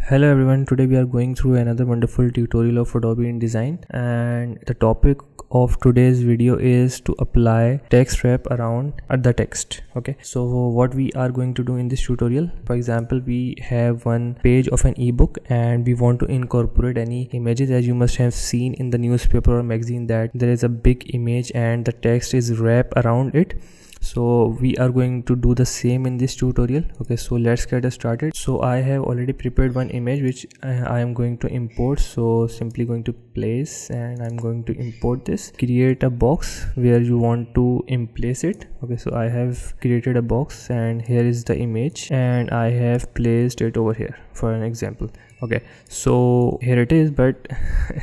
Hello everyone, today we are going through another wonderful tutorial of Adobe InDesign, and the topic of today's video is to apply text wrap around the text. Okay, so what we are going to do in this tutorial, for example, we have one page of an ebook and we want to incorporate any images. As you must have seen in the newspaper or magazine that there is a big image and the text is wrapped around it. So we are going to do the same in this tutorial. Okay, so let's get started. So I have already prepared one image which I am going to import. So simply going to place and I'm going to import this. Create a box where you want to place it. Okay, so I have created a box and here is the image and I have placed it over here for an example. Okay, so here it is, but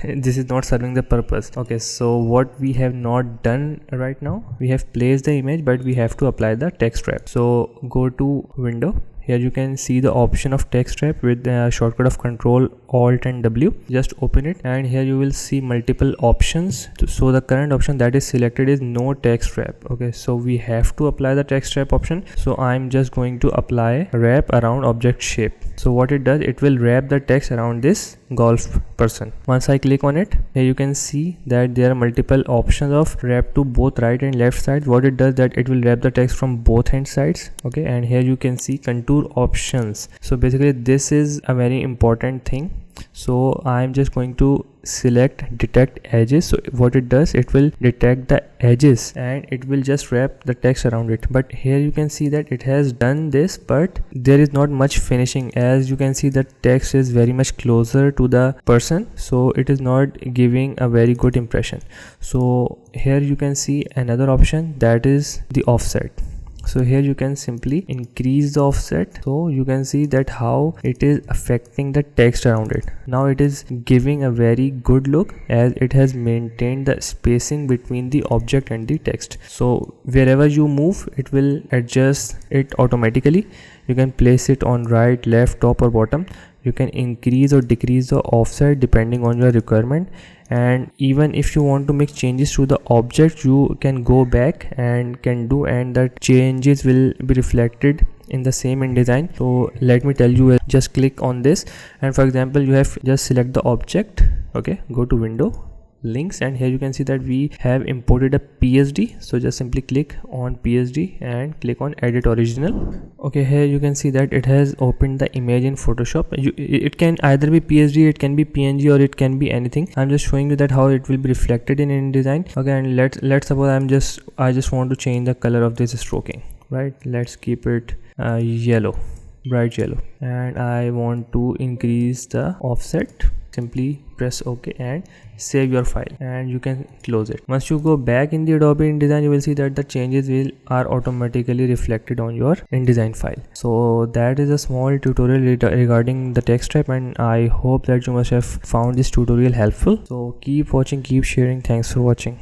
this is not serving the purpose. Okay, so what we have not done right now, we have placed the image but we have to apply the text wrap. So go to window. Here you can see the option of text wrap with the shortcut of Control Alt and W. Just open it and here you will see multiple options. So the current option that is selected is no text wrap. Okay, so we have to apply the text wrap option. So I'm just going to apply wrap around object shape. So what it does, it will wrap the text around this golf person. Once I click on it, here you can see that there are multiple options of wrap to both right and left side. What it does, that it will wrap the text from both hand sides. Okay, and here you can see contour options. So basically this is a very important thing. So I'm just going to select detect edges. So what it does, it will detect the edges and it will just wrap the text around it. But here you can see that it has done this, but there is not much finishing. As you can see, the text is very much closer to the person, so it is not giving a very good impression. So here you can see another option, that is the offset. So here you can simply increase the offset, so you can see that how it is affecting the text around it. Now it is giving a very good look as it has maintained the spacing between the object and the text. So wherever you move, it will adjust it automatically. You can place it on right, left, top or bottom. You can increase or decrease the offset depending on your requirement, and even if you want to make changes to the object, you can go back and can do, and the changes will be reflected in the same InDesign. So let me tell you, just click on this and for example you have just select the object. Okay, go to window, links, and here you can see that we have imported a PSD. So just simply click on PSD and click on edit original. Okay, here you can see that it has opened the image in Photoshop. It can either be PSD, it can be PNG, or it can be anything. I'm just showing you that how it will be reflected in InDesign. Okay, and let's suppose I just want to change the color of this stroking, right? Let's keep it yellow, bright yellow, and I want to increase the offset. Simply press OK and save your file and you can close it. Once you go back in the Adobe InDesign, you will see that the changes are automatically reflected on your InDesign file. So that is a small tutorial regarding the text wrap, and I hope that you must have found this tutorial helpful. So keep watching, keep sharing. Thanks for watching.